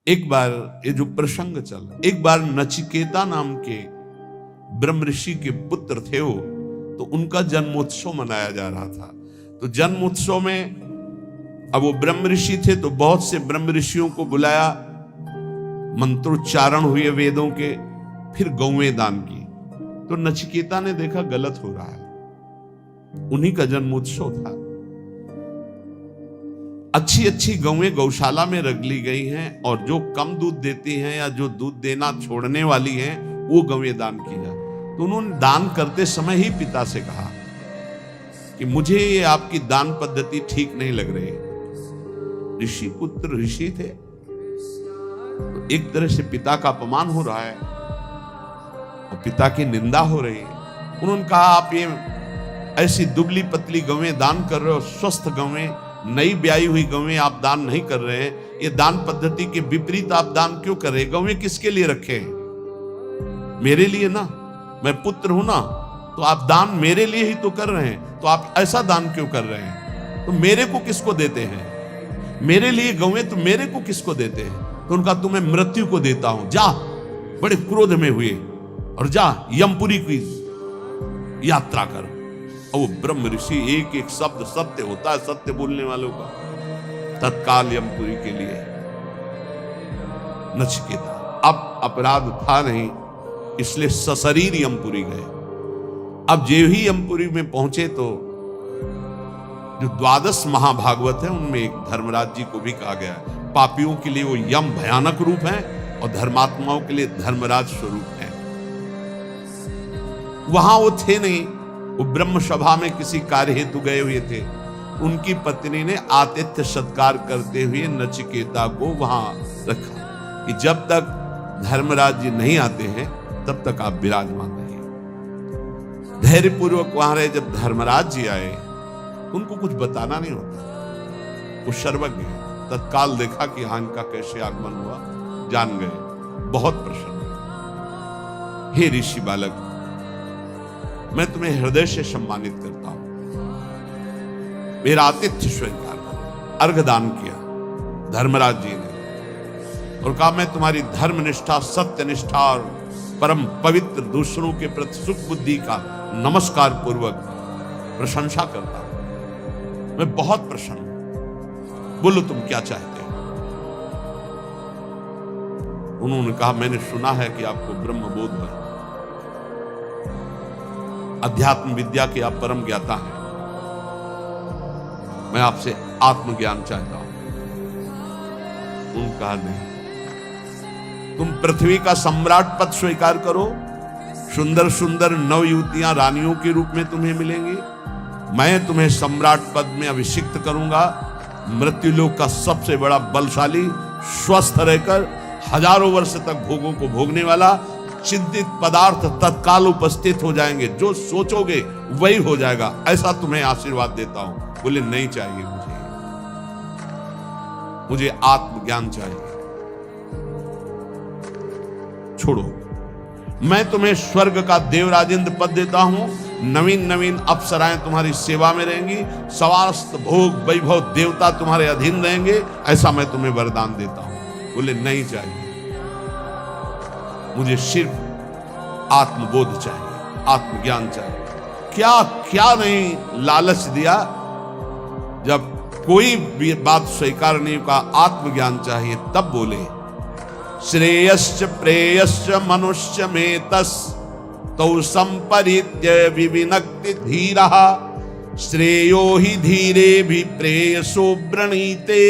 एक बार ये जो प्रसंग चल, एक बार नचिकेता नाम के ब्रह्म ऋषि के पुत्र थे वो, तो उनका जन्मोत्सव मनाया जा रहा था। तो जन्मोत्सव में अब वो ब्रह्म ऋषि थे तो बहुत से ब्रह्म ऋषियों को बुलाया, मंत्रोच्चारण हुए वेदों के, फिर गौएं दान की। तो नचिकेता ने देखा गलत हो रहा है, उन्हीं का जन्मोत्सव था। अच्छी अच्छी गौएं गौशाला में रख ली गई हैं और जो कम दूध देती हैं या जो दूध देना छोड़ने वाली हैं वो गौएं दान की जाए। तो उन्होंने दान करते समय ही पिता से कहा कि मुझे ये आपकी दान पद्धति ठीक नहीं लग रही। ऋषि पुत्र ऋषि थे, तो एक तरह से पिता का अपमान हो रहा है और पिता की निंदा हो रही है। उन्होंने कहा आप ये ऐसी दुबली पतली गौएं दान कर रहे हो, स्वस्थ गौएं, नई ब्याई हुई गौएं आप दान नहीं कर रहे हैं, ये दान पद्धति के विपरीत आप दान क्यों कर रहे हैं? गौएं किसके लिए रखे हैं? मेरे लिए ना, मैं पुत्र हूं ना, तो आप दान मेरे लिए ही तो कर रहे हैं, तो आप ऐसा दान क्यों कर रहे हैं? तो मेरे को किसको देते हैं? मेरे लिए गौएं तो मेरे को किसको देते हैं? तो उनका तुम्हें मृत्यु को देता हूं, जा। बड़े क्रोध में हुए और जा यमपुरी की यात्रा कर। और वो ब्रह्म ऋषि, एक एक शब्द सत्य होता है सत्य बोलने वालों का, तत्काल यमपुरी के लिए नचिकेता। अब अपराध था नहीं, इसलिए सशरीर यमपुरी गए। अब जो ही यमपुरी में पहुंचे तो जो 12 महाभागवत है उनमें एक धर्मराज जी को भी कहा गया है। पापियों के लिए वो यम भयानक रूप है और धर्मात्माओं के लिए धर्मराज स्वरूप है। वहां वो थे नहीं, वो ब्रह्म सभा में किसी कार्य हेतु गए हुए थे। उनकी पत्नी ने आतिथ्य सत्कार करते हुए नचिकेता को वहां रखा कि जब तक धर्मराज जी नहीं आते हैं तब तक आप विराजमान रहिए। धैर्यपूर्वक वहां रहे। जब धर्मराज जी आए उनको कुछ बताना नहीं होता, वो सर्वज्ञ है। तत्काल देखा कि हाँ इनका कैसे आगमन हुआ, जान गए, बहुत प्रसन्न। हे ऋषि बालक, मैं तुम्हें हृदय से सम्मानित करता हूं, मेरा आतिथ्य स्वीकार करो। अर्घदान किया धर्मराज जी ने और कहा मैं तुम्हारी धर्मनिष्ठा, सत्यनिष्ठा और परम पवित्र दूसरों के प्रति सुख बुद्धि का नमस्कार पूर्वक प्रशंसा करता हूं। मैं बहुत प्रसन्न हूं, बोलो तुम क्या चाहते हो? उन्होंने कहा मैंने सुना है कि आपको ब्रह्म बोध है, अध्यात्म विद्या के आप परम ज्ञाता हैं, मैं आपसे आत्मज्ञान चाहता हूं। उन्होंने कहा नहीं, तुम पृथ्वी का सम्राट पद स्वीकार करो, सुंदर सुंदर नवयुवतियां रानियों के रूप में तुम्हें मिलेंगी, मैं तुम्हें सम्राट पद में अभिषिक्त करूंगा। मृत्युलोक का सबसे बड़ा बलशाली, स्वस्थ रहकर हजारों वर्ष तक भोगों को भोगने वाला, चिंतित पदार्थ तत्काल उपस्थित हो जाएंगे, जो सोचोगे वही हो जाएगा, ऐसा तुम्हें आशीर्वाद देता हूं। बोले नहीं चाहिए मुझे आत्मज्ञान चाहिए, छोड़ो। मैं तुम्हें स्वर्ग का देवराजेंद्र पद देता हूं, नवीन नवीन अप्सराएं तुम्हारी सेवा में रहेंगी, समस्त भोग वैभव देवता तुम्हारे अधीन रहेंगे, ऐसा मैं तुम्हें वरदान देता हूं। बोले नहीं चाहिए, मुझे सिर्फ आत्मबोध चाहिए, आत्मज्ञान चाहिए। क्या क्या नहीं लालच दिया, जब कोई भी बात स्वीकार नहीं का, आत्मज्ञान चाहिए, तब बोले श्रेयश्च प्रेयश्च मनुष्य में तस तो संपरित्य विविनक्ति धीरः श्रेयो ही धीरे भी प्रेयसो व्रणीते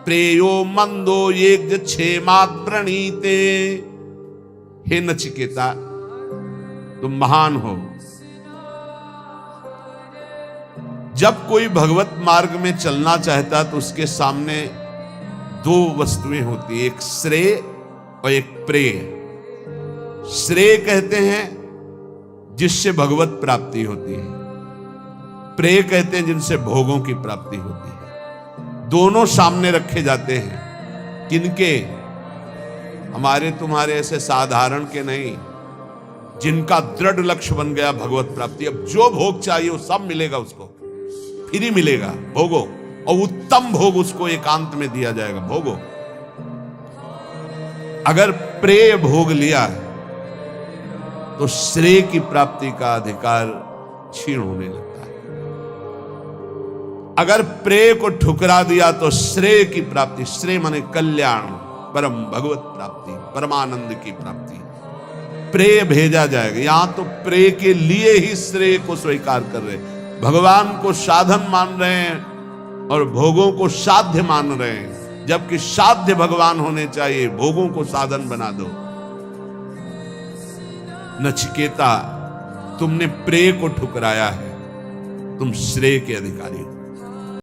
प्रेयो मंदो यज्ञ क्षेमात् व्रणीते। हे नचिकेता, तुम महान हो। जब कोई भगवत मार्ग में चलना चाहता तो उसके सामने दो वस्तुएं होती, एक श्रेय और एक प्रेय। श्रेय कहते हैं जिससे भगवत प्राप्ति होती है, प्रेय कहते हैं जिनसे भोगों की प्राप्ति होती है। दोनों सामने रखे जाते हैं। किनके? हमारे तुम्हारे ऐसे साधारण के नहीं, जिनका दृढ़ लक्ष्य बन गया भगवत प्राप्ति। अब जो भोग चाहिए वो सब मिलेगा, उसको फ्री मिलेगा, भोगो, और उत्तम भोग उसको एकांत में दिया जाएगा, भोगो। अगर प्रेय भोग लिया तो श्रेय की प्राप्ति का अधिकार क्षीण होने लगता है। अगर प्रेय को ठुकरा दिया तो श्रेय की प्राप्ति, श्रेय माने कल्याण, परम भगवत प्राप्ति, परमानंद की प्राप्ति, प्रेय भेजा जाएगा। यहां तो प्रेय के लिए ही श्रेय को स्वीकार कर रहे हैं, भगवान को साधन मान रहे हैं और भोगों को साध्य मान रहे हैं, जबकि साध्य भगवान होने चाहिए, भोगों को साधन बना दो। नचिकेता, तुमने प्रेय को ठुकराया है, तुम श्रेय के अधिकारी हो।